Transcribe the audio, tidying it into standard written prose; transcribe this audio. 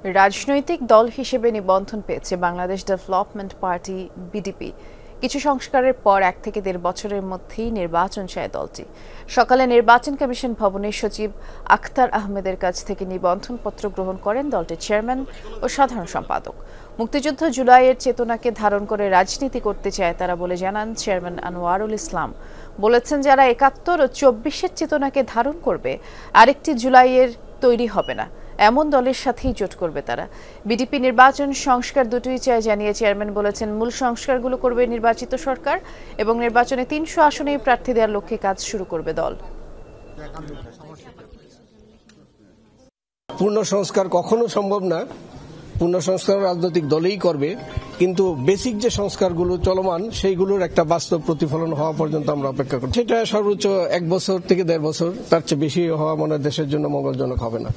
রাজনৈতিক দল হিসেবে নিবন্ধন পেয়েছে বাংলাদেশ ডেভেলপমেন্ট পার্টি বিডিপি। কিছু সংস্কারের পর 1 থেকে 1.5 বছরের মধ্যেই নির্বাচন চায় দলটি। সকালে নির্বাচন কমিশন ভবনের সচিব আখতার আহমেদের কাছ থেকে নিবন্ধনপত্র গ্রহণ করেন দলটির চেয়ারম্যান ও সাধারণ সম্পাদক। মুক্তিযুদ্ধ জুলাইয়ের চেতনাকে ধারণ করে রাজনীতি করতে চায় তারা বলে জানান চেয়ারম্যান আনোয়ারুল ইসলাম। বলেছেন, যারা 71 ও 24-এর চেতনাকে ধারণ করবে, আরেকটি জুলাইয়ের তৈরি হবে না, এমন দলের সাথেই জোট করবে তারা। বিডিপি নির্বাচন সংস্কার দুটোই চায় জানিয়ে চেয়ারম্যান বলেছেন, মূল সংস্কারগুলো করবে নির্বাচিত সরকার এবং নির্বাচনে 300 আসনেই প্রার্থী দেওয়ার লক্ষ্যে কাজ শুরু করবে দল। পূর্ণ সংস্কার কখনো সম্ভব না, পূর্ণ সংস্কার রাজনৈতিক দলেই করবে, কিন্তু বেসিক যে সংস্কারগুলো চলমান সেইগুলোর একটা বাস্তব প্রতিফলন হওয়া পর্যন্ত আমরা অপেক্ষা করছি। সেটা সর্বোচ্চ 1 বছর থেকে 1.5 বছর, তার চেয়ে বেশি হওয়া মনে দেশের জন্য মঙ্গলজনক হবে না।